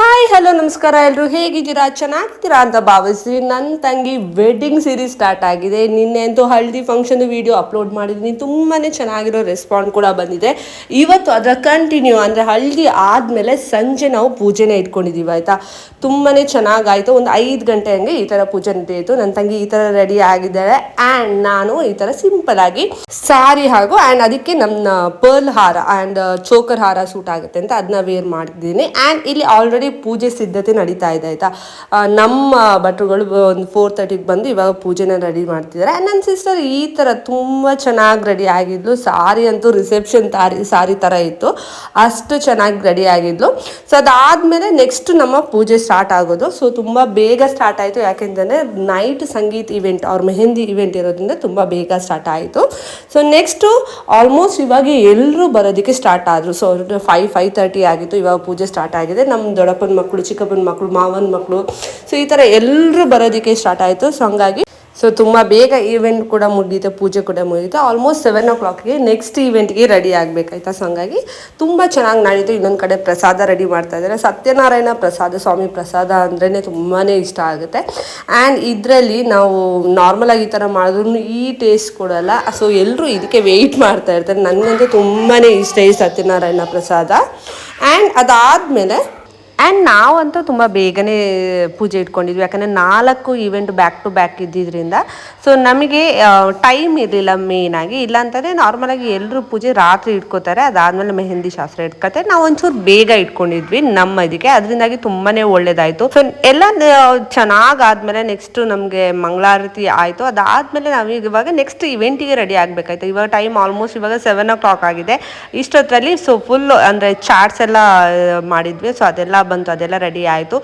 Hi hello ನಮಸ್ಕಾರ ಎಲ್ಲರೂ ಹೇಗಿದ್ದೀರಾ ಚೆನ್ನಾಗಿದ್ದೀರಾ ಅಂತ ಭಾವಿಸ್ತೀವಿ. ನನ್ನ ತಂಗಿ ವೆಡ್ಡಿಂಗ್ ಸೀರೀಸ್ ಸ್ಟಾರ್ಟ್ ಆಗಿದೆ. ನಿನ್ನೆ ಅಂತೂ ಹಳದಿ ಫಂಕ್ಷನ್ ವಿಡಿಯೋ ಅಪ್ಲೋಡ್ ಮಾಡಿದ್ದೀನಿ, ತುಂಬಾ ಚೆನ್ನಾಗಿರೋ ರೆಸ್ಪಾನ್ಸ್ ಕೂಡ ಬಂದಿದೆ. ಇವತ್ತು ಅದರ ಕಂಟಿನ್ಯೂ ಅಂದರೆ ಹಳದಿ ಆದಮೇಲೆ ಸಂಜೆ ನಾವು ಪೂಜೆನೇ ಇಟ್ಕೊಂಡಿದ್ದೀವಿ ಆಯಿತಾ. ತುಂಬಾ ಚೆನ್ನಾಗಾಯಿತು. ಒಂದು 5 ಗಂಟೆ ಹಂಗೆ ಈ ಥರ ಪೂಜೆ ನಡೆಯಿತು. ನನ್ನ ತಂಗಿ ಈ ಥರ ರೆಡಿ ಆಗಿದ್ದಾಳೆ ಆ್ಯಂಡ್ ನಾನು ಈ ಥರ ಸಿಂಪಲ್ ಆಗಿ ಸಾರಿ ಹಾಗೂ ಆ್ಯಂಡ್ ಅದಕ್ಕೆ ನಮ್ಮ ಪರ್ಲ್ ಹಾರ ಆ್ಯಂಡ್ ಚೋಕರ್ ಹಾರ ಸೂಟ್ ಆಗುತ್ತೆ ಅಂತ ಅದನ್ನ ವೇರ್ ಮಾಡಿದ್ದೀನಿ. ಆ್ಯಂಡ್ ಇಲ್ಲಿ ಆಲ್ರೆಡಿ ಪೂಜೆ ಸಿದ್ಧತೆ ನಡೀತಾ ಇದೆ ಆಯಿತಾ. ನಮ್ಮ ಭಟ್ರುಗಳು ಒಂದು 4:30ಗೆ ಬಂದು ಇವಾಗ ಪೂಜೆನ ರೆಡಿ ಮಾಡ್ತಿದ್ದಾರೆ. ಆ್ಯಂಡ್ ನನ್ನ ಸಿಸ್ಟರ್ ಈ ಥರ ತುಂಬ ಚೆನ್ನಾಗಿ ರೆಡಿ ಆಗಿದ್ಲು. ಸಾರಿ ಅಂತೂ ರಿಸೆಪ್ಷನ್ ಸಾರಿ ಥರ ಇತ್ತು, ಅಷ್ಟು ಚೆನ್ನಾಗಿ ರೆಡಿ ಆಗಿದ್ಲು. ಸೊ ಅದಾದಮೇಲೆ ನೆಕ್ಸ್ಟ್ ನಮ್ಮ ಪೂಜೆ ಸ್ಟಾರ್ಟ್ ಆಗೋದು. ಸೊ ತುಂಬ ಬೇಗ ಸ್ಟಾರ್ಟ್ ಆಯಿತು, ಯಾಕೆಂತಂದರೆ ನೈಟ್ ಸಂಗೀತ್ ಇವೆಂಟ್ ಅವ್ರ ಮೆಹಂದಿ ಇವೆಂಟ್ ಇರೋದ್ರಿಂದ ತುಂಬ ಬೇಗ ಸ್ಟಾರ್ಟ್ ಆಯಿತು. ಸೊ ನೆಕ್ಸ್ಟು ಆಲ್ಮೋಸ್ಟ್ ಇವಾಗ ಎಲ್ಲರೂ ಬರೋದಕ್ಕೆ ಸ್ಟಾರ್ಟ್ ಆದರು. ಸೊ 5:30 ಆಗಿತ್ತು, ಇವಾಗ ಪೂಜೆ ಸ್ಟಾರ್ಟ್ ಆಗಿದೆ. ನಮ್ಮ ದೊಡ್ಡಪ್ಪನ ಮಕ್ಕಳು, ಚಿಕ್ಕಪ್ಪನ ಮಕ್ಕಳು, ಮಾವನ ಮಕ್ಕಳು, ಸೊ ಈ ಥರ ಎಲ್ಲರೂ ಬರೋದಕ್ಕೆ ಸ್ಟಾರ್ಟ್ ಆಯಿತು. ಸೊ ಹಂಗಾಗಿ ತುಂಬ ಬೇಗ ಈವೆಂಟ್ ಕೂಡ ಮುಗಿಯಿತು, ಪೂಜೆ ಕೂಡ ಮುಗಿಯಿತು. ಆಲ್ಮೋಸ್ಟ್ 7 o'clockಗೆ ನೆಕ್ಸ್ಟ್ ಈವೆಂಟ್ಗೆ ರೆಡಿ ಆಗಬೇಕಾಯ್ತಾ. ಸೊ ಹಂಗಾಗಿ ತುಂಬ ಚೆನ್ನಾಗಿ ನಡೀತು. ಇನ್ನೊಂದು ಕಡೆ ಪ್ರಸಾದ ರೆಡಿ ಮಾಡ್ತಾ ಇದ್ದಾರೆ. ಸತ್ಯನಾರಾಯಣ ಪ್ರಸಾದ, ಸ್ವಾಮಿ ಪ್ರಸಾದ ಅಂದ್ರೇ ತುಂಬಾ ಇಷ್ಟ ಆಗುತ್ತೆ. ಆ್ಯಂಡ್ ಇದರಲ್ಲಿ ನಾವು ನಾರ್ಮಲಾಗಿ ಈ ಥರ ಮಾಡಿದ್ರು ಈ ಟೇಸ್ಟ್ ಕೊಡೋಲ್ಲ. ಸೊ ಎಲ್ಲರೂ ಇದಕ್ಕೆ ವೆಯ್ಟ್ ಮಾಡ್ತಾ ಇರ್ತಾರೆ. ನನಗಂತೂ ತುಂಬಾ ಇಷ್ಟ ಈ ಸತ್ಯನಾರಾಯಣ ಪ್ರಸಾದ. ಆ್ಯಂಡ್ ಅದಾದಮೇಲೆ ನಾವಂತೂ ತುಂಬ ಬೇಗನೆ ಪೂಜೆ ಇಟ್ಕೊಂಡಿದ್ವಿ, ಯಾಕಂದರೆ 4 ಈವೆಂಟ್ ಬ್ಯಾಕ್ ಟು ಬ್ಯಾಕ್ ಇದ್ದಿದ್ದರಿಂದ. ಸೊ ನಮಗೆ ಟೈಮ್ ಇರಲಿಲ್ಲ ಮೇಯ್ನಾಗಿ. ಇಲ್ಲಾಂತಂದರೆ ನಾರ್ಮಲಾಗಿ ಎಲ್ಲರೂ ಪೂಜೆ ರಾತ್ರಿ ಇಟ್ಕೋತಾರೆ, ಅದಾದಮೇಲೆ ಮೆಹಂದಿ ಶಾಸ್ತ್ರ ಇಟ್ಕೋತಾರೆ. ನಾವು ಒಂಚೂರು ಬೇಗ ಇಟ್ಕೊಂಡಿದ್ವಿ ನಮ್ಮ ಇದಕ್ಕೆ, ಅದರಿಂದಾಗಿ ತುಂಬಾ ಒಳ್ಳೇದಾಯಿತು. ಸೊ ಎಲ್ಲ ಚೆನ್ನಾಗಾದ್ಮೇಲೆ ನೆಕ್ಸ್ಟು ನಮಗೆ ಮಂಗಳಾರತಿ ಆಯಿತು. ಅದಾದಮೇಲೆ ನಾವು ಇವಾಗ ನೆಕ್ಸ್ಟ್ ಇವೆಂಟಿಗೆ ರೆಡಿ ಆಗಬೇಕಾಯ್ತು. ಇವಾಗ ಟೈಮ್ ಆಲ್ಮೋಸ್ಟ್ ಇವಾಗ 7 o'clock ಆಗಿದೆ. ಇಷ್ಟೊತ್ತರಲ್ಲಿ ಸೊ ಫುಲ್ ಅಂದರೆ ಚಾಟ್ಸ್ ಎಲ್ಲ ಮಾಡಿದ್ವಿ. ಸೊ ಅದೆಲ್ಲ ಬಂತು, ಅದೆಲ್ಲ ರೆಡಿ ಆಯಿತು.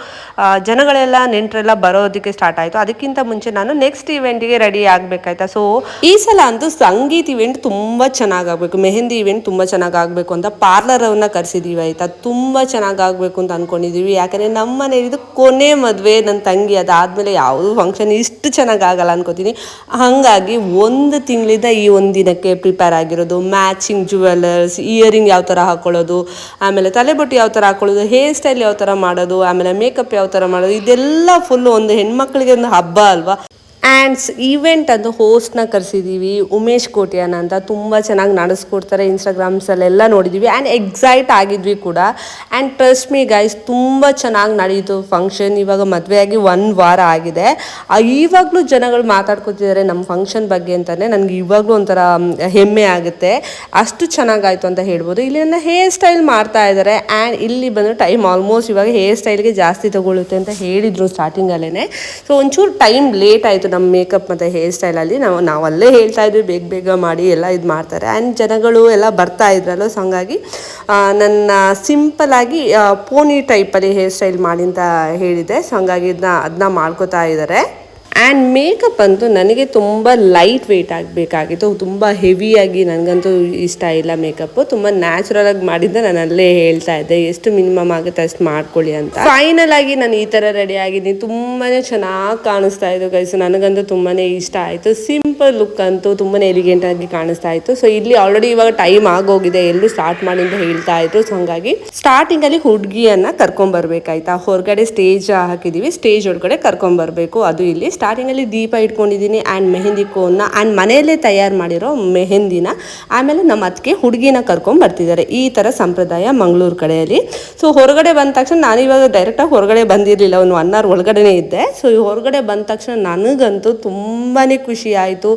ಜನಗಳೆಲ್ಲ ನೆಂಟರೆಲ್ಲ ಬರೋದಕ್ಕೆ ಸ್ಟಾರ್ಟ್ ಆಯಿತು. ಅದಕ್ಕಿಂತ ಮುಂಚೆ ನಾನು ನೆಕ್ಸ್ಟ್ ಇವೆಂಟಿಗೆ ರೆಡಿ ಆಗಬೇಕಾಯ್ತಾ. ಸೊ ಈ ಸಲ ಅಂತೂ ಸಂಗೀತ್ ಇವೆಂಟ್ ತುಂಬ ಚೆನ್ನಾಗಾಗಬೇಕು, ಮೆಹಂದಿ ಇವೆಂಟ್ ತುಂಬ ಚೆನ್ನಾಗಾಗಬೇಕು ಅಂತ ಪಾರ್ಲರವ್ರನ್ನ ಕರೆಸಿದ್ದೀವಿ ಆಯಿತಾ. ತುಂಬ ಚೆನ್ನಾಗಾಗಬೇಕು ಅಂತ ಅಂದ್ಕೊಂಡಿದ್ದೀವಿ, ಯಾಕಂದರೆ ನಮ್ಮ ಮನೆಯದು ಕೊನೆ ಮದುವೆ ನನ್ನ ತಂಗಿ. ಅದಾದಮೇಲೆ ಯಾವುದೂ ಫಂಕ್ಷನ್ ಇಷ್ಟು ಚೆನ್ನಾಗಾಗಲ್ಲ ಅನ್ಕೋತೀನಿ. ಹಾಗಾಗಿ 1 ತಿಂಗಳಿಂದ ಈ ಒಂದು ದಿನಕ್ಕೆ ಪ್ರಿಪೇರ್ ಆಗಿರೋದು. ಮ್ಯಾಚಿಂಗ್ ಜುವೆಲ್ಲರ್ಸ್, ಇಯರಿಂಗ್ ಯಾವ ಥರ ಹಾಕ್ಕೊಳ್ಳೋದು, ಆಮೇಲೆ ತಲೆಬೊಟ್ಟು ಯಾವ ಥರ ಹಾಕ್ಕೊಳ್ಳೋದು, ಹೇರ್ ಸ್ಟೈಲ್ ಯಾವ ಥರ ಮಾಡೋದು, ಆಮೇಲೆ ಮೇಕಪ್ ಯಾವ ಥರ ಮಾಡೋದು, ಇದೆಲ್ಲ ಫುಲ್ಲು ಒಂದು ಹೆಣ್ಮಕ್ಳಿಗೆ ಒಂದು ಹಬ್ಬ ಅಲ್ವಾ. ಆ್ಯಂಡ್ ಈವೆಂಟ್ ಅದು ಹೋಸ್ಟ್ನ ಕರೆಸಿದ್ದೀವಿ, ಉಮೇಶ್ ಕೋಟ್ಯಾನ ಅಂತ. ತುಂಬ ಚೆನ್ನಾಗಿ ನಡೆಸ್ಕೊಡ್ತಾರೆ, ಇನ್ಸ್ಟಾಗ್ರಾಮ್ಸಲ್ಲೆಲ್ಲ ನೋಡಿದ್ದೀವಿ. ಆ್ಯಂಡ್ ಎಕ್ಸೈಟ್ ಆಗಿದ್ವಿ ಕೂಡ. ಆ್ಯಂಡ್ ಟ್ರಸ್ಟ್ ಮೀ ಗೈಸ್, ತುಂಬ ಚೆನ್ನಾಗಿ ನಡೀತು ಫಂಕ್ಷನ್. ಇವಾಗ ಮದುವೆಯಾಗಿ 1 ವಾರ ಆಗಿದೆ. ಇವಾಗಲೂ ಜನಗಳು ಮಾತಾಡ್ಕೊತಿದ್ದಾರೆ ನಮ್ಮ ಫಂಕ್ಷನ್ ಬಗ್ಗೆ ಅಂತಲೇ. ನನಗೆ ಇವಾಗಲೂ ಒಂಥರ ಹೆಮ್ಮೆ ಆಗುತ್ತೆ, ಅಷ್ಟು ಚೆನ್ನಾಗಾಯಿತು ಅಂತ ಹೇಳ್ಬೋದು. ಇಲ್ಲಿ ನನ್ನ ಹೇರ್ ಸ್ಟೈಲ್ ಮಾಡ್ತಾ ಇದ್ದಾರೆ. ಆ್ಯಂಡ್ ಇಲ್ಲಿ ಬಂದು ಟೈಮ್ ಆಲ್ಮೋಸ್ಟ್ ಇವಾಗ ಹೇರ್ ಸ್ಟೈಲ್ಗೆ ಜಾಸ್ತಿ ತೊಗೊಳುತ್ತೆ ಅಂತ ಹೇಳಿದರು ಸ್ಟಾರ್ಟಿಂಗಲ್ಲೇ. ಸೊ ಒಂಚೂರು ಟೈಮ್ ಲೇಟ್ ಆಯಿತು ನಮ್ಮ ಮೇಕಪ್ ಮತ್ತು ಹೇರ್ ಸ್ಟೈಲಲ್ಲಿ. ನಾವು ಅಲ್ಲೇ ಹೇಳ್ತಾ ಇದ್ವಿ ಬೇಗ ಮಾಡಿ ಎಲ್ಲ ಇದು ಮಾಡ್ತಾರೆ. ಆ್ಯಂಡ್ ಜನಗಳು ಎಲ್ಲ ಬರ್ತಾ ಇದ್ರಲ್ಲ. ಸೊ ಹಂಗಾಗಿ ನನ್ನ ಸಿಂಪಲ್ಲಾಗಿ ಪೋನಿ ಟೈಪಲ್ಲಿ ಹೇರ್ ಸ್ಟೈಲ್ ಮಾಡಿ ಅಂತ ಹೇಳಿದೆ. ಸೊ ಹಂಗಾಗಿ ಅದನ್ನ ಮಾಡ್ಕೋತಾ ಇದ್ದಾರೆ. ಆ್ಯಂಡ್ ಮೇಕಪ್ ಅಂತೂ ನನಗೆ ತುಂಬ ಲೈಟ್ ವೆಯ್ಟ್ ಆಗಬೇಕಾಗಿತ್ತು, ತುಂಬ ಹೆವಿಯಾಗಿ ನನಗಂತೂ ಇಷ್ಟ ಇಲ್ಲ ಮೇಕಪ್ಪು. ತುಂಬ ನ್ಯಾಚುರಲಾಗಿ ಮಾಡಿದ್ದೆ. ನಾನು ಅಲ್ಲೇ ಹೇಳ್ತಾ ಇದ್ದೆ ಎಷ್ಟು ಮಿನಿಮಮ್ ಆಗುತ್ತೆ ಅಷ್ಟು ಮಾಡ್ಕೊಳ್ಳಿ ಅಂತ. ಫೈನಲ್ ಆಗಿ ನಾನು ಈ ಥರ ರೆಡಿ ಆಗಿದ್ದೀನಿ. ತುಂಬಾ ಚೆನ್ನಾಗಿ ಕಾಣಿಸ್ತಾ ಇತ್ತು ಗೈಸ್, ನನಗಂತೂ ತುಂಬಾ ಇಷ್ಟ ಆಯಿತು. ಸಿಂಪಲ್ ಲುಕ್ ಅಂತೂ ತುಂಬಾ ಎಲಿಗೆಂಟಾಗಿ ಕಾಣಿಸ್ತಾ ಇತ್ತು. ಸೊ ಇಲ್ಲಿ ಆಲ್ರೆಡಿ ಇವಾಗ ಟೈಮ್ ಆಗೋಗಿದೆ, ಎಲ್ಲರೂ ಸ್ಟಾರ್ಟ್ ಮಾಡಿ ಅಂತ ಹೇಳ್ತಾ ಇದ್ರು. ಸೊ ಹಾಗಾಗಿ ಸ್ಟಾರ್ಟಿಂಗಲ್ಲಿ ಹುಡುಗಿಯನ್ನು ಕರ್ಕೊಂಬರ್ಬೇಕಾಯ್ತಾ. ಹೊರಗಡೆ ಸ್ಟೇಜ್ ಹಾಕಿದ್ದೀವಿ, ಸ್ಟೇಜ್ ಒಳಗಡೆ ಕರ್ಕೊಂಬರ್ಬೇಕು. ಅದು ಇಲ್ಲಿ ಸ್ಟಾರ್ಟಿಂಗಲ್ಲಿ ದೀಪ ಇಟ್ಕೊಂಡಿದ್ದೀನಿ ಆ್ಯಂಡ್ ಮೆಹಂದಿ ಕೋನ್ನ ಆ್ಯಂಡ್ ಮನೆಯಲ್ಲೇ ತಯಾರು ಮಾಡಿರೋ ಮೆಹಂದಿನ. ಆಮೇಲೆ ನಮ್ಮ ಅತ್ತಿಗೆ ಹುಡುಗಿನ ಕರ್ಕೊಂಡು ಬರ್ತಿದ್ದಾರೆ. ಈ ಥರ ಸಂಪ್ರದಾಯ ಮಂಗಳೂರು ಕಡೆಯಲ್ಲಿ. ಸೊ ಹೊರಗಡೆ ಬಂದ ತಕ್ಷಣ ನಾನಿವಾಗ ಡೈರೆಕ್ಟಾಗಿ ಹೊರಗಡೆ ಬಂದಿರಲಿಲ್ಲ, ಒಂದು 1 hour ಒಳಗಡೆ ಇದ್ದೆ. ಸೊ ಹೊರಗಡೆ ಬಂದ ತಕ್ಷಣ ನನಗಂತೂ ತುಂಬಾ ಖುಷಿ ಆಯಿತು.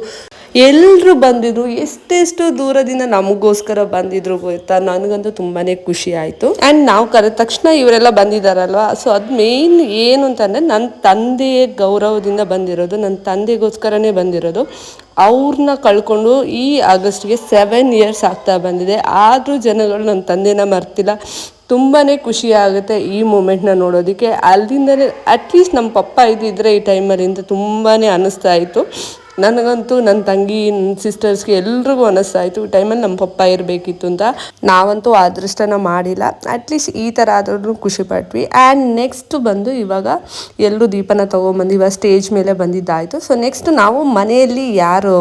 ಎಲ್ಲರೂ ಬಂದಿದ್ರು, ಎಷ್ಟೆಷ್ಟು ದೂರದಿಂದ ನಮಗೋಸ್ಕರ ಬಂದಿದ್ರು ಗೊತ್ತಾ. ನನಗಂತೂ ತುಂಬಾ ಖುಷಿ ಆಯಿತು. ಆ್ಯಂಡ್ ನಾವು ಕರೆದ ತಕ್ಷಣ ಇವರೆಲ್ಲ ಬಂದಿದ್ದಾರಲ್ವ. ಸೊ ಅದು ಮೇಯ್ನ್ ಏನು ಅಂತಂದರೆ ನನ್ನ ತಂದೆಯ ಗೌರವದಿಂದ ಬಂದಿರೋದು, ನನ್ನ ತಂದೆಗೋಸ್ಕರನೇ ಬಂದಿರೋದು. ಅವ್ರನ್ನ ಕಳ್ಕೊಂಡು ಈ ಆಗಸ್ಟ್ಗೆ 7 years ಆಗ್ತಾ ಬಂದಿದೆ. ಆದರೂ ಜನಗಳು ನನ್ನ ತಂದೆನ ಮರ್ತಿಲ್ಲ. ತುಂಬಾ ಖುಷಿ ಆಗುತ್ತೆ ಈ ಮೂಮೆಂಟ್ನ ನೋಡೋದಕ್ಕೆ. ಅಲ್ಲಿಂದಲೇ ಅಟ್ಲೀಸ್ಟ್ ನಮ್ಮ ಪಪ್ಪ ಇದ್ದಿದ್ರೆ ಈ ಟೈಮಲ್ಲಿ ಅಂತ ತುಂಬಾ ಅನ್ನಿಸ್ತಾ ಇತ್ತು. ನನಗಂತೂ ನನ್ನ ತಂಗಿ ಸಿಸ್ಟರ್ಸ್ಗೆ ಎಲ್ರಿಗೂ ಅನ್ನಿಸ್ತಾಯಿತ್ತು ಈ ಟೈಮಲ್ಲಿ ನಮ್ಮ ಪಪ್ಪ ಇರಬೇಕಿತ್ತು ಅಂತ. ನಾವಂತೂ ಅದೃಷ್ಟನ ಮಾಡಿಲ್ಲ, ಅಟ್ಲೀಸ್ಟ್ ಈ ಥರ ಆದ್ರೂ ಖುಷಿ ಪಟ್ವಿ. ಆ್ಯಂಡ್ ನೆಕ್ಸ್ಟ್ ಬಂದು ಇವಾಗ ಎಲ್ಲರೂ ದೀಪನ ತೊಗೊಂಬಂದು ಇವಾಗ ಸ್ಟೇಜ್ ಮೇಲೆ ಬಂದಿದ್ದಾಯಿತು. ಸೊ ನೆಕ್ಸ್ಟ್ ನಾವು ಮನೆಯಲ್ಲಿ ಯಾರು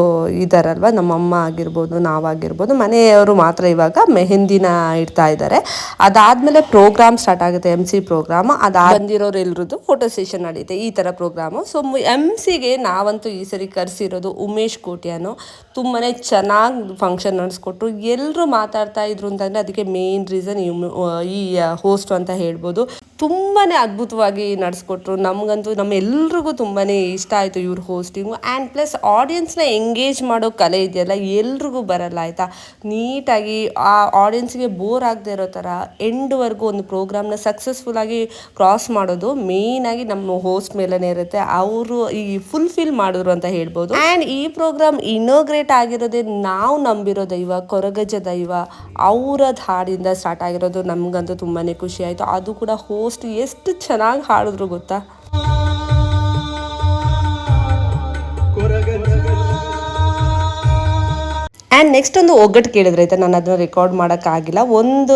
ಇದ್ದಾರಲ್ವ, ನಮ್ಮಮ್ಮ ಆಗಿರ್ಬೋದು, ನಾವಾಗಿರ್ಬೋದು, ಮನೆಯವರು ಮಾತ್ರ ಇವಾಗ ಮೆಹಂದಿನ ಇಡ್ತಾ ಇದ್ದಾರೆ. ಅದಾದಮೇಲೆ ಪ್ರೋಗ್ರಾಮ್ ಸ್ಟಾರ್ಟ್ ಆಗುತ್ತೆ, MC ಪ್ರೋಗ್ರಾಮ್. ಬಂದಿರೋರು ಎಲ್ರದ್ದು ಫೋಟೋ ಸೆಷನ್ ನಡೆಯುತ್ತೆ, ಈ ಥರ ಪ್ರೋಗ್ರಾಮು. ಸೊ MCಗೆ ನಾವಂತೂ ಈ ಸರಿ ಕರೆಸಿರೋದು ಉಮೇಶ್ ಕೋಟ್ಯಾನು. ತುಂಬಾ ಚೆನ್ನಾಗಿ ಫಂಕ್ಷನ್ ನಡೆಸ್ಕೊಟ್ರು. ಎಲ್ಲರೂ ಮಾತಾಡ್ತಾ ಇದ್ರು ಅಂತಂದರೆ ಅದಕ್ಕೆ ಮೇನ್ ರೀಸನ್ ಈ ಹೋಸ್ಟ್ ಅಂತ ಹೇಳ್ಬೋದು. ತುಂಬಾ ಅದ್ಭುತವಾಗಿ ನಡೆಸ್ಕೊಟ್ರು. ನಮಗಂತೂ ನಮ್ಮೆಲ್ರಿಗೂ ತುಂಬಾ ಇಷ್ಟ ಆಯಿತು ಇವ್ರ ಹೋಸ್ಟಿಂಗು. ಆ್ಯಂಡ್ ಪ್ಲಸ್ ಆಡಿಯನ್ಸ್ನ ಎಂಗೇಜ್ ಮಾಡೋ ಕಲೆ ಇದೆಯಲ್ಲ, ಎಲ್ರಿಗೂ ಬರಲ್ಲ ಆಯಿತಾ. ನೀಟಾಗಿ ಆ ಆಡಿಯನ್ಸ್ಗೆ ಬೋರ್ ಆಗದೆ ಇರೋ ಥರ ಎಂಡ್ವರೆಗೂ ಒಂದು ಪ್ರೋಗ್ರಾಮ್ನ ಸಕ್ಸಸ್ಫುಲ್ಲಾಗಿ ಕ್ರಾಸ್ ಮಾಡೋದು ಮೇಯ್ನಾಗಿ ನಮ್ಮ ಹೋಸ್ಟ್ ಮೇಲೇ ಇರುತ್ತೆ. ಅವರು ಈ ಫುಲ್ಫಿಲ್ ಮಾಡಿದ್ರು ಅಂತ ಹೇಳ್ಬೋದು. ಆ್ಯಂಡ್ ಈ ಪ್ರೋಗ್ರಾಮ್ ಇನೋಗ್ರೇಟ್ ಆಗಿರೋದೇ ನಾವು ನಂಬಿರೋ ದೈವ ಕೊರಗಜ್ಜ ದೈವ, ಅವರದ್ದು ಹಾಡಿಂದ ಸ್ಟಾರ್ಟ್ ಆಗಿರೋದು. ನಮಗಂತೂ ತುಂಬಾ ಖುಷಿ ಆಯಿತು. ಅದು ಕೂಡ ಹೋಸ್ಟ್ ಎಷ್ಟು ಚೆನ್ನಾಗಿ ಹಾಡಿದ್ರು ಗೊತ್ತಾ. ಆ್ಯಂಡ್ ನೆಕ್ಸ್ಟ್ ಒಂದು ಒಗ್ಗಟ್ಟು ಕೇಳಿದ್ರೆ ಆಯಿತಾ, ನಾನು ಅದನ್ನು ರೆಕಾರ್ಡ್ ಮಾಡೋಕ್ಕಾಗಿಲ್ಲ. ಒಂದು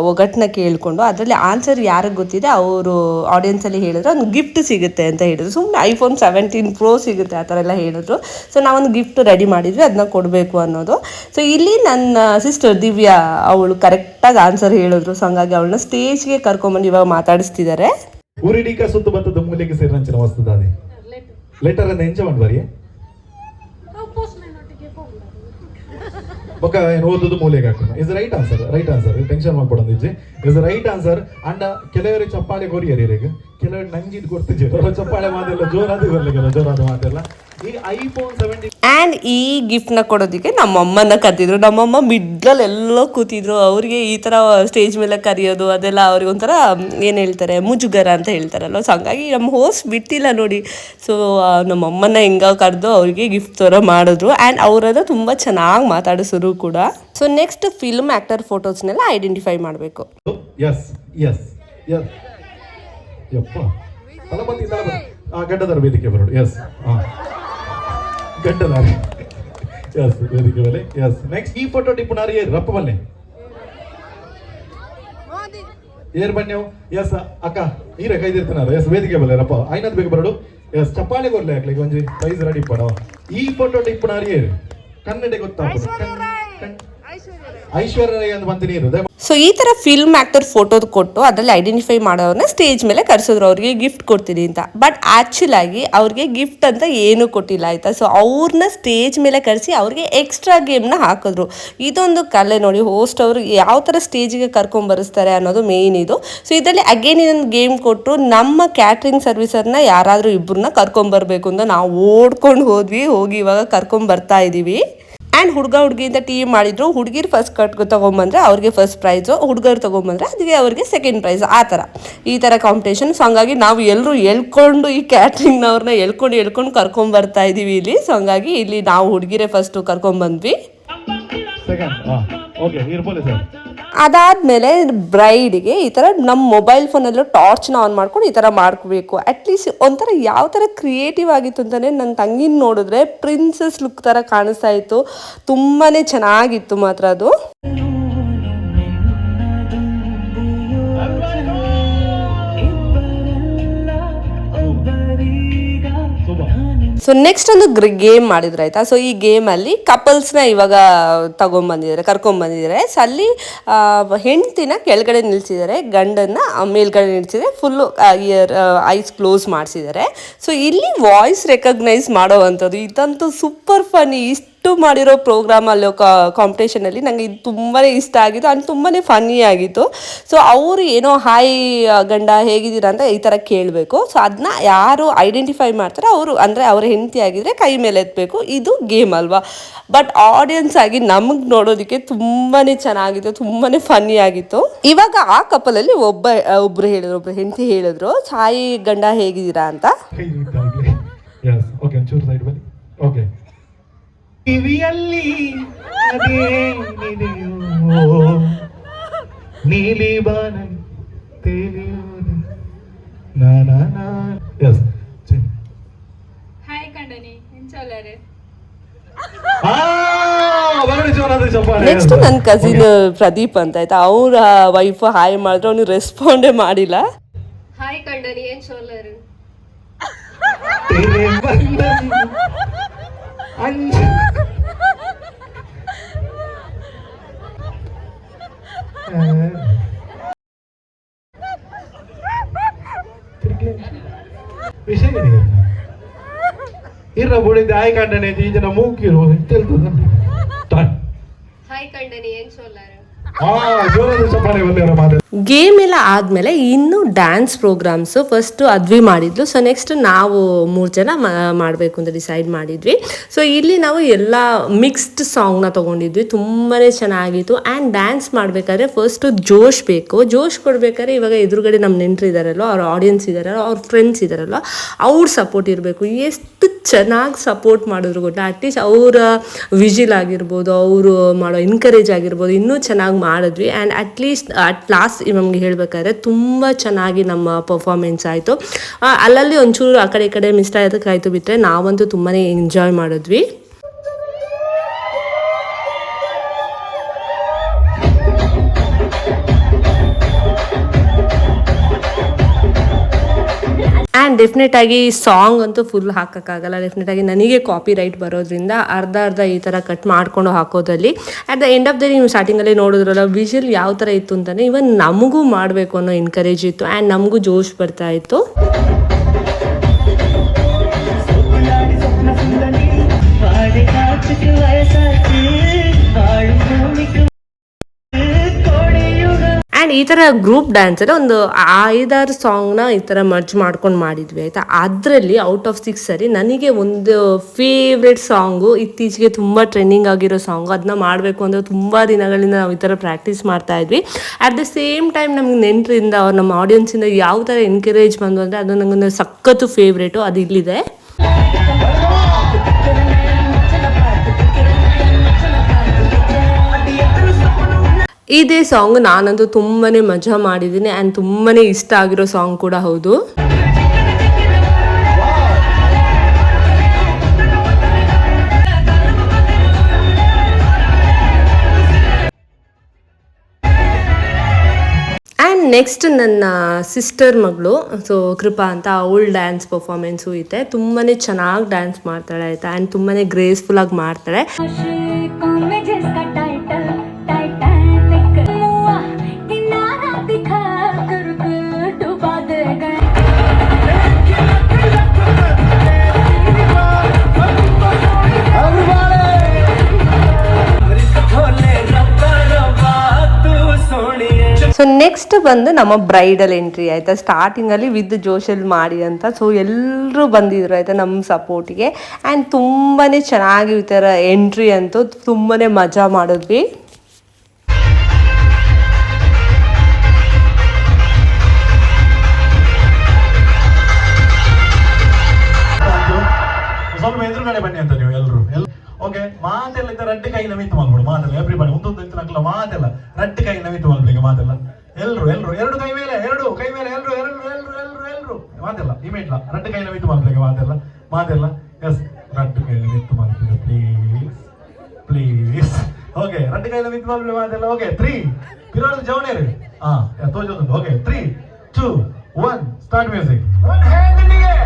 ಒಗ್ಗಟ್ಟನ್ನ ಕೇಳಿಕೊಂಡು ಅದರಲ್ಲಿ ಆನ್ಸರ್ ಯಾರಿಗೆ ಗೊತ್ತಿದೆ ಅವರು ಆಡಿಯನ್ಸಲ್ಲಿ ಹೇಳಿದ್ರು ಒಂದು ಗಿಫ್ಟ್ ಸಿಗುತ್ತೆ ಅಂತ ಹೇಳಿದ್ರು. ಸುಮ್ಮನೆ iPhone 17 Pro ಸಿಗುತ್ತೆ ಆ ಥರ ಎಲ್ಲ ಹೇಳಿದ್ರು. ಸೊ ನಾವೊಂದು ಗಿಫ್ಟ್ ರೆಡಿ ಮಾಡಿದ್ವಿ, ಅದನ್ನ ಕೊಡಬೇಕು ಅನ್ನೋದು. ಸೊ ಇಲ್ಲಿ ನನ್ನ ಸಿಸ್ಟರ್ ದಿವ್ಯಾ ಅವಳು ಕರೆಕ್ಟಾಗಿ ಆನ್ಸರ್ ಹೇಳಿದ್ರು. ಸೊ ಹಂಗಾಗಿ ಅವಳನ್ನ ಸ್ಟೇಜ್ಗೆ ಕರ್ಕೊಂಬಂದು ಇವಾಗ ಮಾತಾಡಿಸ್ತಿದ್ದಾರೆ. ಊರಿಡಿಕ ಸುತ್ತು ಬತ್ತದ ಮೂಲೆಗೆ ಸೇರಿನ ವಸ್ತುದಾನೆ ಲೆಟರ್ ಅನ್ನು ಎಂಚ ಬರಿ ಬೊಕ್ಕ ಏನು ಓದೋದು ಮೂಲೆಗೆ ಹಾಕೋಣ ಇಸ್ ರೈಟ್ ಆನ್ಸರ್ ಟೆನ್ಷನ್ ಮಾಡ್ಕೊಡೋದು ಇಸ್ ರೈಟ್ ಆನ್ಸರ್. ಅಂಡ್ ಕೆಲವರು ಚಪ್ಪಾಳೆ ಕೊರಿಯರಿಗೆ, ಕೆಲವರು ನಂಗಿದ್ ಗೊತ್ತಿದ್ರು ಚಪ್ಪಾಳೆ ಮಾತೆಲ್ಲ ಜೋರಾದ ಬರ್ಲಿಲ್ಲ, ಜೋರಾದ ಮಾತೆಲ್ಲ. ಈ iPhone 17 ಆ್ಯಂಡ್ ಈ ಗಿಫ್ಟ್ನ ಕೊಡೋದಕ್ಕೆ ನಮ್ಮಮ್ಮನ ಕರೆದಿದ್ರು. ನಮ್ಮಮ್ಮ ಮಿಡ್ಲಲ್ಲಿ ಎಲ್ಲೋ ಕೂತಿದ್ರು. ಅವ್ರಿಗೆ ಈ ಥರ ಸ್ಟೇಜ್ ಮೇಲೆ ಕರೆಯೋದು ಅದೆಲ್ಲ ಅವ್ರಿಗೆ ಒಂಥರ ಏನು ಹೇಳ್ತಾರೆ, ಮುಜುಗರ ಅಂತ ಹೇಳ್ತಾರಲ್ವ. ಸೊ ಹಂಗಾಗಿ ನಮ್ಮ ಹೋಸ್ಟ್ ಬಿಟ್ಟಿಲ್ಲ ನೋಡಿ. ಸೊ ನಮ್ಮಮ್ಮನ ಹೆಂಗ ಕರೆದು ಅವ್ರಿಗೆ ಗಿಫ್ಟ್ ಥರ ಮಾಡಿದ್ರು. ಆ್ಯಂಡ್ ಅವರನ್ನು ತುಂಬ ಚೆನ್ನಾಗಿ ಮಾತಾಡಿಸಿದ್ರು ಕೂಡ. ಸೊ ನೆಕ್ಸ್ಟ್ ಫಿಲ್ಮ್ ಆ್ಯಕ್ಟರ್ ಫೋಟೋಸ್ನೆಲ್ಲ ಐಡೆಂಟಿಫೈ ಮಾಡಬೇಕು. ಗಡ್ಡದರ ವೇದಿಕೆ ಬರೋದು. ಗಡ್ಡದಾರ ವೇದಿಕೆ ಮೇಲೆ. ನೆಕ್ಸ್ಟ್ ಈ ಫೋಟೋ ಟಿಪ್ಪುನಾರಿ ರಪ್ಪ ಬನ್ನಿ ಏರ್ ಬನ್ನಿ. ಅಕ್ಕ ಈರ ಕೈದಿರ್ತಾರ. ವೇದಿಕೆ ಬಲ್ಲೆ ರಪ್ಪ ಐನದ್ ಬೇಕು ಬರೋಡು. ಚಪ್ಪಾಳೆ ಕೊರ್ಲೆ ಹಾಕ್ಲಿಕ್ಕೆ ಒಂಜಿ ಪ್ರೈಸ್ ರೆಡಿ ಪಡ. ಈ ಫೋಟೋ ಟಿಪ್ಪುನಾರಿ ಕನ್ನಡ ಗೊತ್ತಾಗ್ತದೆ, ಐಶ್ವರ್ಯ ರೈ ಅಂತ ಬಂತೀನಿ ಇರೋದು. ಸೊ ಈ ಥರ ಫಿಲ್ಮ್ ಆ್ಯಕ್ಟರ್ ಫೋಟೋದು ಕೊಟ್ಟು ಅದರಲ್ಲಿ ಐಡೆಂಟಿಫೈ ಮಾಡೋರನ್ನ ಸ್ಟೇಜ್ ಮೇಲೆ ಕರೆಸಿದ್ರು, ಅವ್ರಿಗೆ ಗಿಫ್ಟ್ ಕೊಡ್ತೀನಿ ಅಂತ. ಬಟ್ ಆ್ಯಕ್ಚುಲಾಗಿ ಅವ್ರಿಗೆ ಗಿಫ್ಟ್ ಅಂತ ಏನೂ ಕೊಟ್ಟಿಲ್ಲ ಆಯಿತಾ. ಸೊ ಅವ್ರನ್ನ ಸ್ಟೇಜ್ ಮೇಲೆ ಕರೆಸಿ ಅವ್ರಿಗೆ ಎಕ್ಸ್ಟ್ರಾ ಗೇಮ್ನ ಹಾಕಿದ್ರು. ಇದೊಂದು ಕಲೆ ನೋಡಿ, ಹೋಸ್ಟ್ ಅವರು ಯಾವ ಥರ ಸ್ಟೇಜಿಗೆ ಕರ್ಕೊಂಬರಿಸ್ತಾರೆ ಅನ್ನೋದು ಮೇಯ್ನ್ ಇದು. ಸೊ ಇದರಲ್ಲಿ ಅಗೇನ್ ಇನ್ನೊಂದು ಗೇಮ್ ಕೊಟ್ಟರು. ನಮ್ಮ ಕ್ಯಾಟ್ರಿಂಗ್ ಸರ್ವಿಸರ್ನ ಯಾರಾದರೂ ಇಬ್ಬರನ್ನ ಕರ್ಕೊಂಬರ್ಬೇಕು ಅಂತ ನಾವು ಓಡ್ಕೊಂಡು ಹೋಗಿ ಇವಾಗ ಕರ್ಕೊಂಬರ್ತಾ ಇದ್ದೀವಿ. ಆ್ಯಂಡ್ ಹುಡುಗಿ ಅಂತ ಟೀಮ್ ಮಾಡಿದ್ರು. ಹುಡುಗಿರು ಫಸ್ಟ್ ತೊಗೊಂಬಂದ್ರೆ ಅವ್ರಿಗೆ ಫಸ್ಟ್ ಪ್ರೈಸು, ಹುಡುಗರು ತೊಗೊಂಬಂದ್ರೆ ಅದಕ್ಕೆ ಅವ್ರಿಗೆ ಸೆಕೆಂಡ್ ಪ್ರೈಸ್, ಈ ಥರ ಕಾಂಪಿಟೇಷನ್. ಸೊ ಹಂಗಾಗಿ ನಾವು ಎಲ್ಲರೂ ಎಳ್ಕೊಂಡು ಈ ಕ್ಯಾಟ್ರಿಂಗ್ನವ್ರನ್ನ ಎಳ್ಕೊಂಡು ಕರ್ಕೊಂಬರ್ತಾ ಇದ್ದೀವಿ ಇಲ್ಲಿ. ಸೊ ಹಂಗಾಗಿ ಇಲ್ಲಿ ನಾವು ಹುಡುಗಿರೇ ಫಸ್ಟು ಕರ್ಕೊಂಬಂದ್ವಿ. ಅದಾದಮೇಲೆ ಬ್ರೈಡಿಗೆ ಈ ಥರ ನಮ್ಮ ಮೊಬೈಲ್ ಫೋನಲ್ಲೂ ಟಾರ್ಚ್ನ ಆನ್ ಮಾಡ್ಕೊಂಡು ಈ ಥರ ಮಾಡ್ಕೋಬೇಕು. ಅಟ್ಲೀಸ್ಟ್ ಒಂಥರ ಯಾವ ಥರ ಕ್ರಿಯೇಟಿವ್ ಆಗಿತ್ತು ಅಂತಲೇ ನನ್ನ ತಂಗಿನ ನೋಡಿದ್ರೆ ಪ್ರಿನ್ಸಸ್ ಲುಕ್ ಥರ ಕಾಣಿಸ್ತಾ ಇತ್ತು. ತುಂಬಾ ಚೆನ್ನಾಗಿತ್ತು ಮಾತ್ರ ಅದು. ಸೊ ನೆಕ್ಸ್ಟ್ ಒಂದು ಗೇಮ್ ಮಾಡಿದ್ರು ಆಯಿತಾ. ಸೊ ಈ ಗೇಮಲ್ಲಿ ಕಪಲ್ಸ್ನ ಇವಾಗ ಕರ್ಕೊಂಬಂದಿದ್ದಾರೆ. ಸೊ ಅಲ್ಲಿ ಹೆಂಡ್ತಿನ ಕೆಳಗಡೆ ನಿಲ್ಲಿಸಿದ್ದಾರೆ, ಗಂಡನ್ನ ಮೇಲ್ಗಡೆ ನಿಲ್ಲಿಸಿದರೆ ಫುಲ್ಲು ಐಸ್ ಕ್ಲೋಸ್ ಮಾಡಿಸಿದ್ದಾರೆ. ಸೊ ಇಲ್ಲಿ ವಾಯ್ಸ್ ರೆಕಗ್ನೈಸ್ ಮಾಡೋವಂಥದ್ದು ಇದಂತೂ ಸೂಪರ್ ಫನ್ನಿ. ಮಾಡಿರೋ ಪ್ರೋಗ್ರಾಮ್ ಅಲ್ಲಿ ಕಾಂಪಿಟೇಷನಲ್ಲಿ ನನಗೆ ಇದು ತುಂಬಾ ಇಷ್ಟ ಆಗಿತ್ತು ಅಂಡ್ ತುಂಬಾ ಫನ್ನಿ ಆಗಿತ್ತು. ಸೊ ಅವರು ಏನೋ ಹಾಯ್ ಗಂಡ ಹೇಗಿದ್ದೀರಾ ಅಂತ ಈ ಥರ ಕೇಳಬೇಕು. ಸೊ ಅದನ್ನ ಯಾರು ಐಡೆಂಟಿಫೈ ಮಾಡ್ತಾರೆ ಅವರು, ಅಂದರೆ ಅವರ ಹೆಂಡತಿ ಆಗಿದ್ರೆ ಕೈ ಮೇಲೆ ಎತ್ತಬೇಕು. ಇದು ಗೇಮ್ ಅಲ್ವಾ. ಬಟ್ ಆಡಿಯನ್ಸ್ ಆಗಿ ನಮಗೆ ನೋಡೋದಕ್ಕೆ ತುಂಬಾ ಚೆನ್ನಾಗಿತ್ತು, ತುಂಬಾ ಫನ್ನಿ ಆಗಿತ್ತು. ಇವಾಗ ಆ ಕಪಲಲ್ಲಿ ಒಬ್ಬರು ಹೆಂಡತಿ ಹೇಳಿದ್ರು ಹಾಯ್ ಗಂಡ ಹೇಗಿದ್ದೀರಾ ಅಂತ. ಕಿವಿಯಲ್ಲಿ ನೀಲಿ ಬಾನ ಹಾಯ್ ಕಂಡನಿ ಎಂಚೋಲರೆ ಚಪ್ಪಾಳೆ ನೆಕ್ಸ್ಟ್ ನನ್ನ ಕಸಿನ್ ಪ್ರದೀಪ್ ಅಂತ ಆಯ್ತಾ, ಅವ್ರ ವೈಫ್ ಹಾಯ್ ಮಾಡಿದ್ರೆ ಅವನು ರೆಸ್ಪಾಂಡೇ ಮಾಡಿಲ್ಲ. ಹಾಯ್ ಕಂಡನಿ ಏನ್ ಸೋಲರು तेरे बंधन अंज ವಿಷಯ ಇರ್ರ ಬುಡಿದ ಆಯ್ ಕಂಡನೆ ಈ ಜನ ಮೂಗಿರೋದು తెలుతుందండి ಹಾಯ್ ಕಂಡನಿ ಏನ್ ಸೋಲರು ಜೋರಾದ ಚಪ್ಪಾಳೆ ಬಂದವರ ಮಾತು. ಗೇಮ್ ಎಲ್ಲ ಆದಮೇಲೆ ಇನ್ನು ಡ್ಯಾನ್ಸ್ ಪ್ರೋಗ್ರಾಮ್ಸು ಫಸ್ಟು ಅದ್ವಿ ಮಾಡಿದ್ಲು. ಸೊ ನೆಕ್ಸ್ಟ್ ನಾವು 3 ಜನ ಮಾಡಬೇಕು ಅಂತ ಡಿಸೈಡ್ ಮಾಡಿದ್ವಿ. ಸೊ ಇಲ್ಲಿ ನಾವು ಎಲ್ಲ ಮಿಕ್ಸ್ಡ್ ಸಾಂಗ್ನ ತೊಗೊಂಡಿದ್ವಿ, ತುಂಬಾ ಚೆನ್ನಾಗಿತ್ತು. ಆ್ಯಂಡ್ ಡ್ಯಾನ್ಸ್ ಮಾಡಬೇಕಾದ್ರೆ ಫಸ್ಟು ಜೋಶ್ ಬೇಕು. ಜೋಶ್ ಕೊಡಬೇಕಾದ್ರೆ ಇವಾಗ ಎದುರುಗಡೆ ನಮ್ಮ ನೆಂಟರು ಇದ್ದಾರಲ್ವ, ಅವ್ರ ಆಡಿಯನ್ಸ್ ಇದ್ದಾರಲ್ಲ, ಅವ್ರ ಫ್ರೆಂಡ್ಸ್ ಇದ್ದಾರಲ್ವ, ಅವ್ರ ಸಪೋರ್ಟ್ ಇರಬೇಕು. ಎಷ್ಟು ಚೆನ್ನಾಗಿ ಸಪೋರ್ಟ್ ಮಾಡಿದ್ರು ಗೊತ್ತಾ. ಅಟ್ಲೀಸ್ಟ್ ಅವರ ವಿಜಿಲ್ ಆಗಿರ್ಬೋದು, ಅವರು ಮಾಡೋ ಎನ್ಕರೇಜ್ ಆಗಿರ್ಬೋದು, ಇನ್ನೂ ಚೆನ್ನಾಗಿ ಮಾಡಿದ್ವಿ. ಆ್ಯಂಡ್ ಅಟ್ಲೀಸ್ಟ್ ಲಾಸ್ಟ್ ನಮಗೆ ಹೇಳಬೇಕಾದ್ರೆ ತುಂಬ ಚೆನ್ನಾಗಿ ನಮ್ಮ ಪರ್ಫಾರ್ಮೆನ್ಸ್ ಆಯಿತು. ಅಲ್ಲಲ್ಲಿ ಒಂಚೂರು ಆ ಕಡೆ ಈ ಕಡೆ ಮಿಸ್ ಆಯ್ತು ಬಿಟ್ಟರೆ ನಾವಂತೂ ತುಂಬಾ ಎಂಜಾಯ್ ಮಾಡಿದ್ವಿ. ಆ್ಯಂಡ್ ಡೆಫಿನೆಟ್ ಆಗಿ ಸಾಂಗ್ ಅಂತೂ ಫುಲ್ ಹಾಕೋಕ್ಕಾಗಲ್ಲ. ಡೆಫಿನೆಟ್ ಆಗಿ ನನಗೆ ಕಾಪಿ ರೈಟ್ ಬರೋದ್ರಿಂದ ಅರ್ಧ ಈ ಥರ ಕಟ್ ಮಾಡಿಕೊಂಡು ಹಾಕೋದಲ್ಲಿ at the end of the ನೀವು ಸ್ಟಾರ್ಟಿಂಗಲ್ಲಿ ನೋಡಿದ್ರಲ್ಲ ವಿಷಲ್ ಯಾವ ಥರ ಇತ್ತು ಅಂತಲೇ ಇವನ್ ನಮಗೂ ಮಾಡಬೇಕು ಅನ್ನೋ ಎನ್ಕರೇಜ್ ಇತ್ತು. ಆ್ಯಂಡ್ ನಮಗೂ ಜೋಶ್ ಬರ್ತಾ ಇತ್ತು. ಆ್ಯಂಡ್ ಈ ಥರ ಗ್ರೂಪ್ ಡ್ಯಾನ್ಸಲ್ಲಿ ಒಂದು 5-6 ಸಾಂಗ್ನ ಈ ಥರ ಮರ್ಜ್ ಮಾಡ್ಕೊಂಡು ಮಾಡಿದ್ವಿ ಆಯಿತಾ. ಅದರಲ್ಲಿ ಔಟ್ ಆಫ್ 6 ಸರಿ ನನಗೆ ಒಂದು ಫೇವ್ರೆಟ್ ಸಾಂಗು, ಇತ್ತೀಚೆಗೆ ತುಂಬ ಟ್ರೆಂಡಿಂಗ್ ಆಗಿರೋ ಸಾಂಗು, ಅದನ್ನ ಮಾಡಬೇಕು ಅಂದರೆ ತುಂಬ ದಿನಗಳಿಂದ ನಾವು ಈ ಥರ ಪ್ರಾಕ್ಟೀಸ್ ಮಾಡ್ತಾಯಿದ್ವಿ. ಅಟ್ ದ ಸೇಮ್ ಟೈಮ್ ನಮ್ಗೆ ನೆಂಟರಿಂದ ಅವ್ರು ನಮ್ಮ ಆಡಿಯನ್ಸಿಂದ ಯಾವ ಥರ ಎನ್ಕರೇಜ್ ಬಂದು ಅಂದರೆ ಅದು ನನಗೊಂದು ಸಖತ್ತು ಫೇವ್ರೇಟು, ಅದು ಇಲ್ಲಿದೆ. ಇದೇ ಸಾಂಗ್ ನಾನಂತೂ ತುಂಬಾ ಮಜಾ ಮಾಡಿದ್ದೀನಿ ಆ್ಯಂಡ್ ತುಂಬಾ ಇಷ್ಟ ಆಗಿರೋ ಸಾಂಗ್ ಕೂಡ ಹೌದು. ಆ್ಯಂಡ್ ನೆಕ್ಸ್ಟ್ ನನ್ನ ಸಿಸ್ಟರ್ ಮಗಳು, ಸೊ ಕೃಪಾ ಅಂತ, ಅವಳು ಡ್ಯಾನ್ಸ್ ಪರ್ಫಾರ್ಮೆನ್ಸು ಇದೆ. ತುಂಬಾ ಚೆನ್ನಾಗಿ ಡ್ಯಾನ್ಸ್ ಮಾಡ್ತಾಳೆ ಆಯಿತಾ. ಆ್ಯಂಡ್ ತುಂಬಾ ಗ್ರೇಸ್ಫುಲ್ಲಾಗಿ ಮಾಡ್ತಾಳೆ. ಸೊ ನೆಕ್ಸ್ಟ್ ಬಂದು ನಮ್ಮ ಬ್ರೈಡಲ್ ಎಂಟ್ರಿ ಆಯಿತಾ. ಸ್ಟಾರ್ಟಿಂಗಲ್ಲಿ ವಿತ್ ಜೋಶಲ್ಲಿ ಮಾಡಿ ಅಂತ, ಸೊ ಎಲ್ಲರೂ ಬಂದಿದ್ರು ಆಯಿತಾ ನಮ್ಮ ಸಪೋರ್ಟಿಗೆ. ಆ್ಯಂಡ್ ತುಂಬಾ ಚೆನ್ನಾಗಿ ಈ ಥರ ಎಂಟ್ರಿ ಅಂತೂ ತುಂಬಾ ಮಜಾ ಮಾಡಿದ್ವಿ. ಸ್ವಲ್ಪ ಎದುರುಗಡೆ ಬನ್ನಿ ಅಂತ ನೀವು ಎಲ್ಲರೂ. ಓಕೆ, ಮಾತೆಲ್ಲ ಇದ್ದ ರಡ್ಡು ಕೈನ ಮಿತ್ತು ಮಾಡ್ಬಿಡು. ಮಾತೆಲ್ಲ ಎವ್ರಿಬಡಿ ಒಂದು ಇತ್ತಲ್ಲ, ಮಾತೆಲ್ಲ ರಡ್ಡು ಕೈನ ಮಿತ್ತು ಮಾಡ್ಬಿಡಿ. ಮಾತೆಲ್ಲ ಎಲ್ರು ಎರಡು ಕೈ ಮೇಲೆ, ಎಲ್ರು ಮಾತೆಲ್ಲ ಇಮೇಟ್ಲ ರಡ್ಡು ಕೈನ ಮಿತ್ತು ಮಾಡ್ಬಿಡಿ. ಮಾತೆಲ್ಲ ಎಸ್, ರಡ್ಡು ಕೈನ ಮಿತ್ತು ಮಾಡ್ಬಿಡಿ ಪ್ಲೀಸ್. ಓಕೆ, ರಡ್ಡು ಕೈನ ಮಿತ್ತು ಮಾಡ್ಬಿಡಿ ಮಾತೆಲ್ಲ. ಓಕೆ, 3 ಪಿರೋಡ್ ಜವನೇರಿ ತೋಜೊಂದು. Okay, 3, 2, 1 start music. One hand in the air.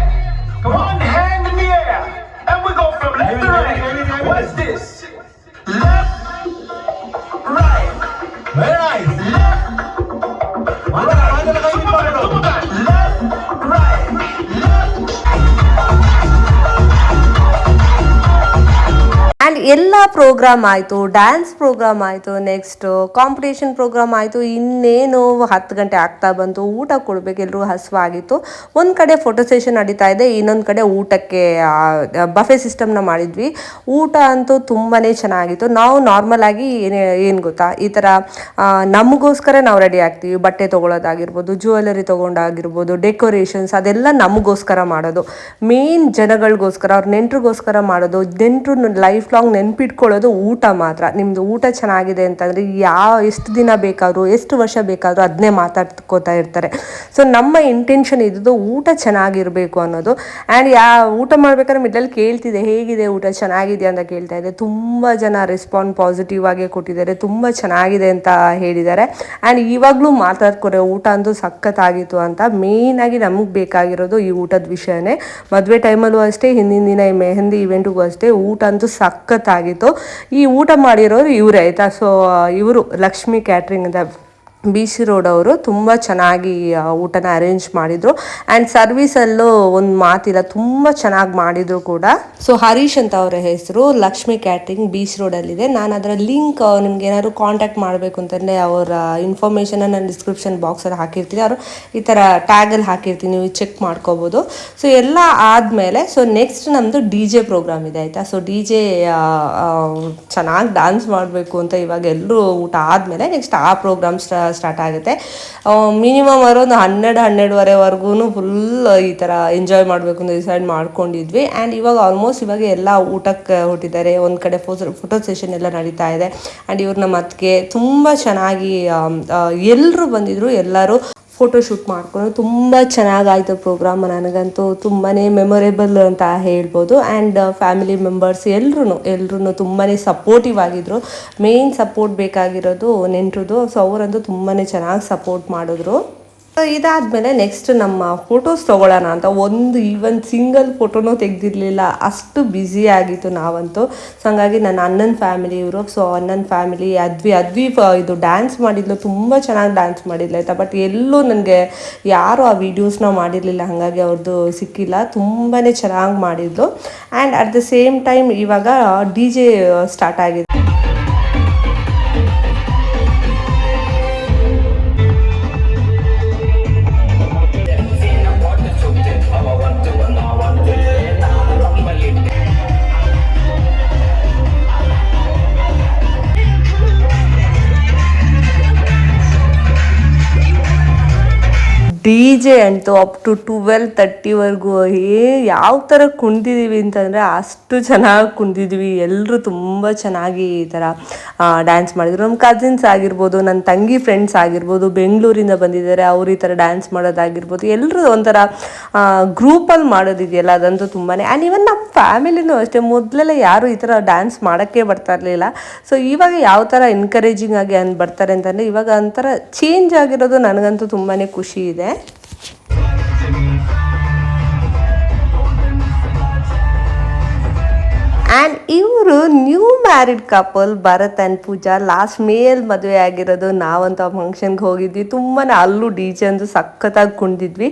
Come on, hand in the air. And we go from left to right. What's this? Left, right. Very nice. Left, right. Left, right. And ಎಲ್ಲ program ಆಯಿತು, dance program ಆಯಿತು, next competition program ಆಯಿತು. ಇನ್ನೇನು 10 ಗಂಟೆ ಆಗ್ತಾ ಬಂತು, ಊಟ ಕೊಡಬೇಕು, ಎಲ್ರಿಗೂ ಹಸುವಾಗಿತ್ತು. ಒಂದು ಕಡೆ ಫೋಟೋ ಸೆಷನ್ ನಡೀತಾ ಇದೆ, ಇನ್ನೊಂದು ಕಡೆ ಊಟಕ್ಕೆ ಬಫೆ ಸಿಸ್ಟಮ್ನ ಮಾಡಿದ್ವಿ. ಊಟ ಅಂತೂ ತುಂಬಾ ಚೆನ್ನಾಗಿತ್ತು. ನಾವು ನಾರ್ಮಲ್ ಆಗಿ ಏನು ಗೊತ್ತಾ, ಈ ಥರ ನಮಗೋಸ್ಕರ ನಾವು ರೆಡಿ ಆಗ್ತೀವಿ. ಬಟ್ಟೆ ತೊಗೊಳೋದಾಗಿರ್ಬೋದು, ಜ್ಯುವೆಲರಿ ತೊಗೊಂಡಾಗಿರ್ಬೋದು, ಡೆಕೋರೇಷನ್ಸ್ ಅದೆಲ್ಲ ನಮಗೋಸ್ಕರ ಮಾಡೋದು. ಮೇನ್ ಜನಗಳಿಗೋಸ್ಕರ, ಅವ್ರ ನೆಂಟ್ರಿಗೋಸ್ಕರ ಮಾಡೋದು. ನೆಂಟರು ಲೈಫ್ ಲಾಂಗ್ ನೆನ್ಪಿಟ್ಕೊಳ್ಳೋದು ಊಟ ಮಾತ್ರ. ನಿಮ್ಮದು ಊಟ ಚೆನ್ನಾಗಿದೆ ಅಂತಂದರೆ ಎಷ್ಟು ದಿನ ಬೇಕಾದರೂ ಎಷ್ಟು ವರ್ಷ ಬೇಕಾದರೂ ಅದನ್ನೇ ಮಾತಾಡ್ಕೋತಾ ಇರ್ತಾರೆ. ಸೊ ನಮ್ಮ ಇಂಟೆನ್ಷನ್ ಇದ್ದು ಊಟ ಚೆನ್ನಾಗಿರಬೇಕು ಅನ್ನೋದು. ಆ್ಯಂಡ್ ಊಟ ಮಾಡ್ಬೇಕಾದ್ರೆ ಮಿಡ್ಲಲ್ಲಿ ಕೇಳ್ತಿದ್ದೆ ಹೇಗಿದೆ ಊಟ ಚೆನ್ನಾಗಿದೆಯಾ ಅಂತ ಕೇಳ್ತಾ ಇದ್ದೆ. ತುಂಬ ಜನ ರೆಸ್ಪಾನ್ಸ್ ಪಾಸಿಟಿವ್ ಆಗಿ ಕೊಟ್ಟಿದ್ದಾರೆ, ತುಂಬ ಚೆನ್ನಾಗಿದೆ ಅಂತ ಹೇಳಿದ್ದಾರೆ. ಆ್ಯಂಡ್ ಇವಾಗಲೂ ಮಾತಾಡ್ಕೊರೆ ಊಟ ಅಂತೂ ಸಖತ್ತಾಗಿತ್ತು ಅಂತ. ಮೇಯ್ನಾಗಿ ನಮಗೆ ಬೇಕಾಗಿರೋದು ಈ ಊಟದ ವಿಷಯನೇ. ಮದುವೆ ಟೈಮಲ್ಲೂ ಅಷ್ಟೇ, ಹಿಂದಿನ ದಿನ ಈ ಮೆಹಂದಿ ಇವೆಂಟ್ಗೂ ಅಷ್ಟೇ ಊಟ ಅಂತೂ ಸಖತ್ತಾಗಿತ್ತು. ಈ ಊಟ ಮಾಡಿರೋರು ಇವರೇ ಆಯಿತಾ. ಸೊ ಇವರು ಲಕ್ಷ್ಮಿ ಕ್ಯಾಟ್ರಿಂಗ್ ಅಂತ BC ರೋಡ್ ಅವರು ತುಂಬ ಚೆನ್ನಾಗಿ ಊಟನ ಅರೇಂಜ್ ಮಾಡಿದರು. ಆ್ಯಂಡ್ ಸರ್ವಿಸಲ್ಲೂ ಒಂದು ಮಾತಿಲ್ಲ, ತುಂಬ ಚೆನ್ನಾಗಿ ಮಾಡಿದರು ಕೂಡ. ಸೊ ಹರೀಶ್ ಅಂತ ಅವರ ಹೆಸರು, ಲಕ್ಷ್ಮಿ ಕ್ಯಾಟ್ರಿಂಗ್ BC ರೋಡಲ್ಲಿದೆ. ನಾನು ಅದರ ಲಿಂಕ್ ನಿಮ್ಗೆ ಏನಾದ್ರು ಕಾಂಟ್ಯಾಕ್ಟ್ ಮಾಡಬೇಕು ಅಂತಂದರೆ ಅವರ ಇನ್ಫಾರ್ಮೇಷನ್ನ ನಾನು ಡಿಸ್ಕ್ರಿಪ್ಷನ್ ಬಾಕ್ಸಲ್ಲಿ ಹಾಕಿರ್ತೀನಿ, ಅವರು ಈ ಥರ ಟ್ಯಾಗಲ್ಲಿ ಹಾಕಿರ್ತೀನಿ, ನೀವು ಚೆಕ್ ಮಾಡ್ಕೋಬೋದು. ಸೊ ಎಲ್ಲ ಆದಮೇಲೆ ಸೊ ನೆಕ್ಸ್ಟ್ ನಮ್ಮದು DJ ಪ್ರೋಗ್ರಾಮ್ ಇದೆ ಆಯಿತಾ. ಸೊ DJ ಚೆನ್ನಾಗಿ ಡ್ಯಾನ್ಸ್ ಮಾಡಬೇಕು ಅಂತ ಇವಾಗ ಎಲ್ಲರೂ ಊಟ ಆದಮೇಲೆ ನೆಕ್ಸ್ಟ್ ಆ ಪ್ರೋಗ್ರಾಮ್ ಸ್ಟಾರ್ಟ್ ಆಗುತ್ತೆ. ಮಿನಿಮಮ್ ಒಂದು 12-12:30ವರೆಗೂ ಫುಲ್ ಈ ಥರ ಎಂಜಾಯ್ ಮಾಡಬೇಕು ಅಂತ ಡಿಸೈಡ್ ಮಾಡ್ಕೊಂಡಿದ್ವಿ. ಆ್ಯಂಡ್ ಇವಾಗ ಎಲ್ಲ ಊಟಕ್ಕೆ ಹೊಟ್ಟಿದ್ದಾರೆ. ಒಂದು ಕಡೆ ಫೋಟೋ ಸೆಷನ್ ಎಲ್ಲ ನಡೀತಾ ಇದೆ. ಆ್ಯಂಡ್ ಇವ್ರು ನಮ್ಮ ಅತ್ತಿಗೆ ತುಂಬ ಚೆನ್ನಾಗಿ ಎಲ್ಲರೂ ಬಂದಿದ್ರು, ಎಲ್ಲರೂ ಫೋಟೋ ಶೂಟ್ ಮಾಡ್ಕೊಂಡು ತುಂಬ ಚೆನ್ನಾಗಾಯಿತು ಪ್ರೋಗ್ರಾಮ್. ನನಗಂತೂ ತುಂಬಾ ಮೆಮೊರೇಬಲ್ ಅಂತ ಹೇಳ್ಬೋದು. ಆ್ಯಂಡ್ ಫ್ಯಾಮಿಲಿ ಮೆಂಬರ್ಸ್ ಎಲ್ಲರೂ ತುಂಬಾ ಸಪೋರ್ಟಿವ್ ಆಗಿದ್ರು. ಮೇಯ್ನ್ ಸಪೋರ್ಟ್ ಬೇಕಾಗಿರೋದು ನೆಂಟ್ರದ್ದು. ಸೊ ಅವರಂತೂ ತುಂಬಾ ಚೆನ್ನಾಗಿ ಸಪೋರ್ಟ್ ಮಾಡಿದ್ರು. ಇದಾದಮೇಲೆ ನೆಕ್ಸ್ಟ್ ನಮ್ಮ ಫೋಟೋಸ್ ತೊಗೊಳ್ಳೋಣ ಅಂತ ಈವನ್ ಸಿಂಗಲ್ ಫೋಟೋನೂ ತೆಗೆದಿರಲಿಲ್ಲ, ಅಷ್ಟು ಬ್ಯುಸಿ ಆಗಿತ್ತು ನಾವಂತೂ. ಸೊ ಹಂಗಾಗಿ ನನ್ನ ಅಣ್ಣನ ಫ್ಯಾಮಿಲಿ ಇವರು. ಸೊ ಅಣ್ಣನ ಫ್ಯಾಮಿಲಿ ಅದ್ವಿ ಇದು ಡ್ಯಾನ್ಸ್ ಮಾಡಿದ್ಲು, ತುಂಬ ಚೆನ್ನಾಗಿ ಡ್ಯಾನ್ಸ್ ಮಾಡಿದ್ಲು ಆಯಿತಾ. ಬಟ್ ಎಲ್ಲೂ ನನಗೆ ಯಾರೂ ಆ ವೀಡಿಯೋಸ್ನ ಮಾಡಿರಲಿಲ್ಲ, ಹಾಗಾಗಿ ಅವ್ರದ್ದು ಸಿಕ್ಕಿಲ್ಲ. ತುಂಬಾ ಚೆನ್ನಾಗಿ ಮಾಡಿದ್ಲು. And at the same time ಇವಾಗ DJ ಸ್ಟಾರ್ಟ್ ಆಗಿದೆ. DJ ಅಂತೂ ಅಪ್ ಟು 12:30ವರೆಗೂ ಯಾವ ಥರ ಕುಣಿದಿದ್ದೀವಿ ಅಂತಂದರೆ ಅಷ್ಟು ಚೆನ್ನಾಗಿ ಕುಣಿದಿದ್ವಿ. ಎಲ್ಲರೂ ತುಂಬ ಚೆನ್ನಾಗಿ ಈ ಥರ ಡ್ಯಾನ್ಸ್ ಮಾಡಿದರು. ನಮ್ಮ ಕಸಿನ್ಸ್ ಆಗಿರ್ಬೋದು, ನನ್ನ ತಂಗಿ ಫ್ರೆಂಡ್ಸ್ ಆಗಿರ್ಬೋದು, ಬೆಂಗಳೂರಿಂದ ಬಂದಿದ್ದಾರೆ, ಅವ್ರು ಈ ಥರ ಡ್ಯಾನ್ಸ್ ಮಾಡೋದಾಗಿರ್ಬೋದು. ಎಲ್ಲರೂ ಒಂಥರ ಗ್ರೂಪಲ್ಲಿ ಮಾಡೋದಿದೆಯಲ್ಲ ಅದಂತೂ ತುಂಬಾ. ಆ್ಯಂಡ್ ಇವನ್ ನಮ್ಮ ಫ್ಯಾಮಿಲಿನೂ ಅಷ್ಟೇ, ಮೊದಲೆಲ್ಲ ಯಾರು ಈ ಥರ ಡ್ಯಾನ್ಸ್ ಮಾಡೋಕ್ಕೆ ಬರ್ತಾ ಇರಲಿಲ್ಲ. ಸೊ ಇವಾಗ ಯಾವ ಥರ ಎನ್ಕರೇಜಿಂಗ್ ಆಗಿ ಬರ್ತಾರೆ ಅಂತಂದರೆ ಇವಾಗ ಒಂಥರ ಚೇಂಜ್ ಆಗಿರೋದು ನನಗಂತೂ ತುಂಬಾ ಖುಷಿ ಇದೆ. ಆ್ಯಂಡ್ ಇವರು new married couple Bharat and Pooja. Last ಮೇಯಲ್ಲಿ ಮದುವೆ ಆಗಿರೋದು. ನಾವಂತೂ ಆ ಫಂಕ್ಷನ್ಗೆ ಹೋಗಿದ್ವಿ, ತುಂಬಾ ಅಲ್ಲೂ DJ ಅಂತೂ ಸಖತ್ತಾಗಿ ಕುಣಿದಿದ್ವಿ.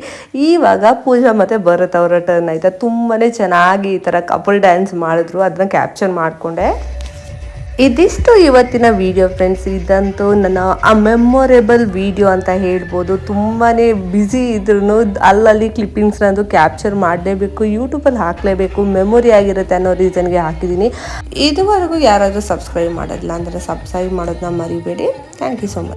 ಇವಾಗ ಪೂಜಾ ಮತ್ತು ಭರತ್ ಅವರ ಟರ್ನ್ ಆಯಿತಾ. ತುಂಬಾ ಚೆನ್ನಾಗಿ ಈ ಥರ ಕಪಲ್ ಡ್ಯಾನ್ಸ್ ಮಾಡಿದ್ರು, ಅದನ್ನ ಕ್ಯಾಪ್ಚರ್ ಮಾಡಿಕೊಂಡೆ. ಇದಿಷ್ಟು ಇವತ್ತಿನ ವಿಡಿಯೋ ಫ್ರೆಂಡ್ಸ್. ಇದಂತೂ ನನ್ನ ಮೆಮೊರೇಬಲ್ ವಿಡಿಯೋ ಅಂತ ಹೇಳ್ಬೋದು. ತುಂಬಾ ಬ್ಯುಸಿ ಇದ್ರೂ ಅಲ್ಲಲ್ಲಿ ಕ್ಲಿಪ್ಪಿಂಗ್ಸ್ನಂದು ಕ್ಯಾಪ್ಚರ್ ಮಾಡಲೇಬೇಕು, ಯೂಟ್ಯೂಬಲ್ಲಿ ಹಾಕಲೇಬೇಕು, ಮೆಮೊರಿ ಆಗಿರುತ್ತೆ ಅನ್ನೋ ರೀಸನ್ಗೆ ಹಾಕಿದ್ದೀನಿ. ಇದುವರೆಗೂ ಯಾರಾದರೂ ಸಬ್ಸ್ಕ್ರೈಬ್ ಮಾಡೋದಿಲ್ಲ ಅಂದರೆ ಸಬ್ಸ್ಕ್ರೈಬ್ ಮಾಡೋದನ್ನ ಮರಿಬೇಡಿ. Thank you so much.